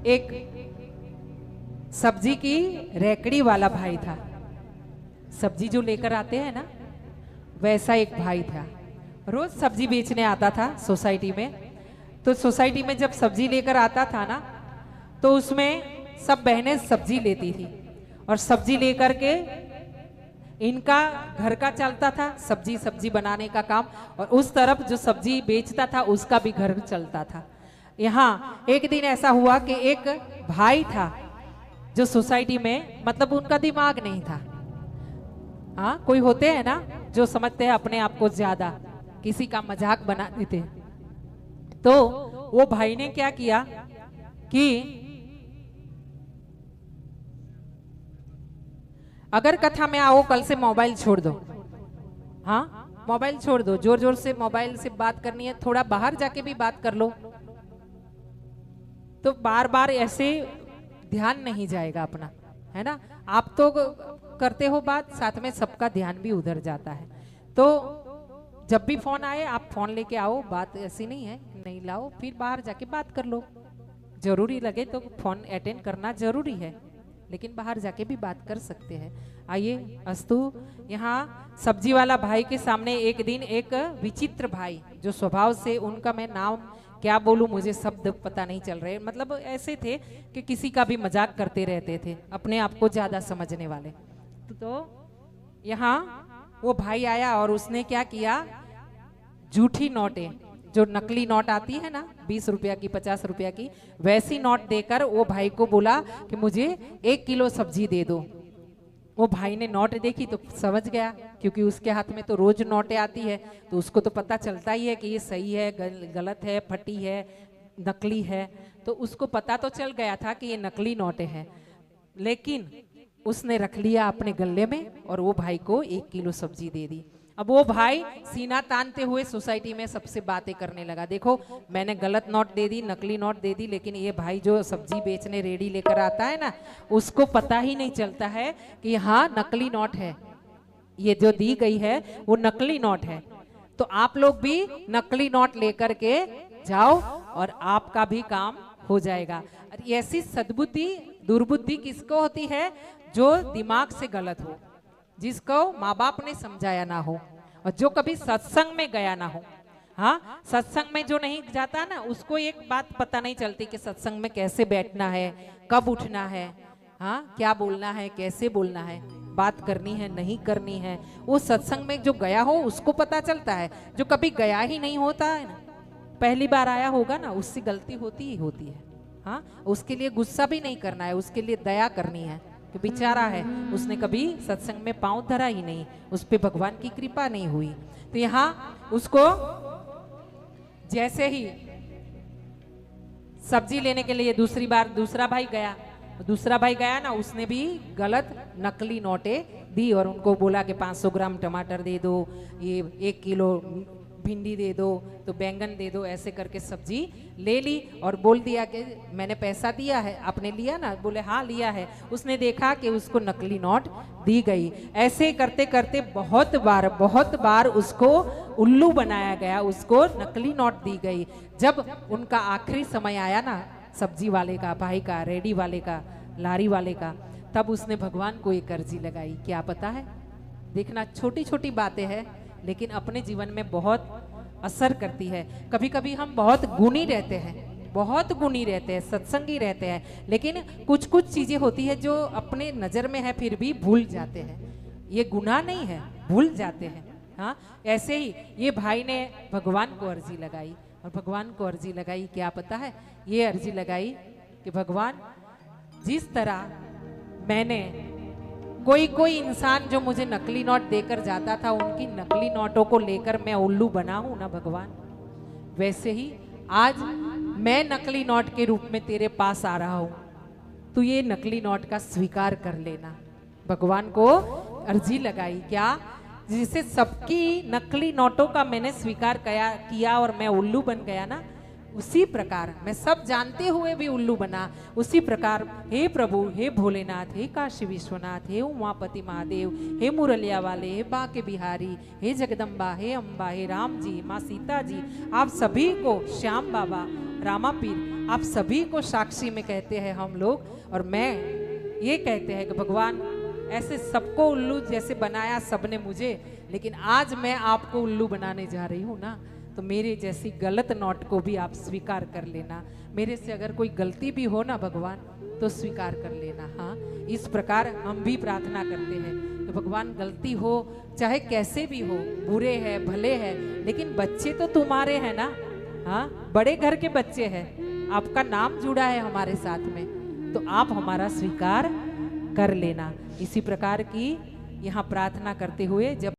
एक सब्जी की रेकड़ी वाला भाई था। सब्जी जो लेकर आते हैं ना, वैसा एक भाई था। रोज सब्जी बेचने आता था सोसाइटी में। तो सोसाइटी में जब सब्जी लेकर आता था ना, तो उसमें सब बहनें सब्जी लेती थी और सब्जी लेकर के इनका घर का चलता था, सब्जी सब्जी बनाने का काम, और उस तरफ जो सब्जी बेचता था उसका भी घर चलता था। यहाँ एक दिन ऐसा हुआ कि एक भाई था जो सोसाइटी में, मतलब उनका दिमाग नहीं था। हाँ, कोई होते हैं ना जो समझते हैं अपने आप को ज्यादा, किसी का मजाक बना देते। तो वो भाई ने क्या किया कि अगर कथा में आओ कल से मोबाइल छोड़ दो। हाँ, मोबाइल छोड़ दो, जोर जोर से मोबाइल से बात करनी है, थोड़ा बाहर जाके भी बात कर लो। तो बार बार ऐसे ध्यान नहीं जाएगा अपना, है ना। आप तो करते हो बात, साथ में सबका ध्यान भी उधर जाता है। तो जब भी फोन आए आप फोन लेके आओ, बात ऐसी नहीं है, नहीं लाओ, फिर बाहर जाके बात कर लो। जरूरी लगे तो फोन अटेंड करना जरूरी है, लेकिन बाहर जाके भी बात कर सकते हैं। आइए अस्तु, यहाँ सब्जी वाला भाई के सामने एक दिन एक विचित्र भाई, जो स्वभाव से, उनका मैं नाम क्या बोलूं, मुझे शब्द पता नहीं चल रहे, मतलब ऐसे थे कि किसी का भी मजाक करते रहते थे, अपने आप को ज्यादा समझने वाले। तो यहाँ वो भाई आया और उसने क्या किया, झूठी नोटें, जो नकली नोट आती है ना 20 रुपया की, 50 रुपया की, वैसी नोट देकर वो भाई को बोला कि मुझे 1 किलो सब्जी दे दो। वो भाई ने नोट देखी तो समझ गया, क्योंकि उसके हाथ में तो रोज नोटें आती है, तो उसको तो पता चलता ही है कि ये सही है, गलत है, फटी है, नकली है। तो उसको पता तो चल गया था कि ये नकली नोटें हैं, लेकिन उसने रख लिया अपने गले में और वो भाई को 1 किलो सब्जी दे दी। अब वो भाई सीना तानते हुए सोसाइटी में सबसे बातें करने लगा, देखो मैंने गलत नोट दे दी, नकली नोट दे दी, लेकिन ये भाई जो सब्जी बेचने रेडी लेकर आता है ना, उसको पता ही नहीं चलता है कि हाँ नकली नोट है, ये जो दी गई है वो नकली नोट है। तो आप लोग भी नकली नोट लेकर के जाओ और आपका भी काम हो जाएगा। ऐसी सद्बुद्धि, दुर्बुद्धि किसको होती है? जो दिमाग से गलत हो, जिसको माँ बाप ने समझाया ना हो, और जो कभी सत्संग में गया ना हो। हाँ, सत्संग में जो नहीं जाता ना, उसको एक बात पता नहीं चलती कि सत्संग में कैसे बैठना है, कब उठना है, हाँ क्या बोलना है, कैसे बोलना है, बात करनी है नहीं करनी है। वो सत्संग में जो गया हो उसको पता चलता है, जो कभी गया ही नहीं होता है ना, पहली बार आया होगा ना, उससे गलती होती ही होती है। हाँ, उसके लिए गुस्सा भी नहीं करना है, उसके लिए दया करनी है कि बेचारा है, उसने कभी सत्संग में पांव धरा ही नहीं, उस पे भगवान की कृपा नहीं हुई। तो यहाँ उसको जैसे ही सब्जी लेने के लिए दूसरी बार दूसरा भाई गया ना, उसने भी गलत नकली नोटें दी और उनको बोला कि 500 ग्राम टमाटर दे दो, ये 1 किलो भिंडी दे दो, तो बैंगन दे दो, ऐसे करके सब्जी ले ली और बोल दिया कि मैंने पैसा दिया है, आपने लिया ना? बोले हाँ लिया है। उसने देखा कि उसको नकली नोट दी गई। ऐसे करते करते बहुत बार उसको उल्लू बनाया गया, उसको नकली नोट दी गई। जब उनका आखिरी समय आया ना, सब्जी वाले का, भाई का, रेडी वाले का, लारी वाले का, तब उसने भगवान को एक अर्जी लगाई। क्या पता है, देखना छोटी छोटी बातें हैं लेकिन अपने जीवन में बहुत असर करती है। कभी कभी हम बहुत गुणी रहते हैं, सत्संगी रहते हैं, लेकिन कुछ कुछ चीजें होती है जो अपने नजर में है फिर भी भूल जाते हैं। ये गुनाह नहीं है, भूल जाते हैं। हाँ, ऐसे ही ये भाई ने भगवान को अर्जी लगाई, और भगवान को अर्जी लगाई, क्या पता है, ये अर्जी लगाई कि भगवान, जिस तरह मैंने कोई इंसान जो मुझे नकली नोट देकर जाता था, उनकी नकली नोटों को लेकर मैं उल्लू बना हूं ना भगवान, वैसे ही आज मैं नकली नोट के रूप में तेरे पास आ रहा हूं, तू ये नकली नोट का स्वीकार कर लेना। भगवान को अर्जी लगाई, क्या? जिसे सबकी नकली नोटों का मैंने स्वीकार किया और मैं उल्लू बन गया ना, उसी प्रकार मैं सब जानते हुए भी उल्लू बना। उसी प्रकार हे प्रभु, हे भोलेनाथ, हे काशी विश्वनाथ, हे उमापति महादेव, हे मुरलिया वाले, हे बाके बिहारी, हे जगदम्बा, हे अम्बा, हे राम जी, माँ सीता जी, आप सभी को, श्याम बाबा, रामा पीर, आप सभी को साक्षी में कहते हैं हम लोग, और मैं ये कहते हैं कि भगवान ऐसे सबको उल्लू जैसे बनाया सबने मुझे, लेकिन आज मैं आपको उल्लू बनाने जा रही हूँ ना, तो मेरे जैसी गलत नोट को भी आप स्वीकार कर लेना। मेरे से अगर कोई गलती भी हो ना भगवान, तो स्वीकार कर लेना। हाँ, इस प्रकार हम भी प्रार्थना करते हैं कि भगवान गलती हो चाहे कैसे भी हो, बुरे हैं भले हैं, लेकिन बच्चे तो तुम्हारे हैं ना। हाँ, बड़े घर के बच्चे हैं, आपका नाम जुड़ा है हमारे साथ में, तो आप हमारा स्वीकार कर लेना। इसी प्रकार की यहाँ प्रार्थना करते हुए जब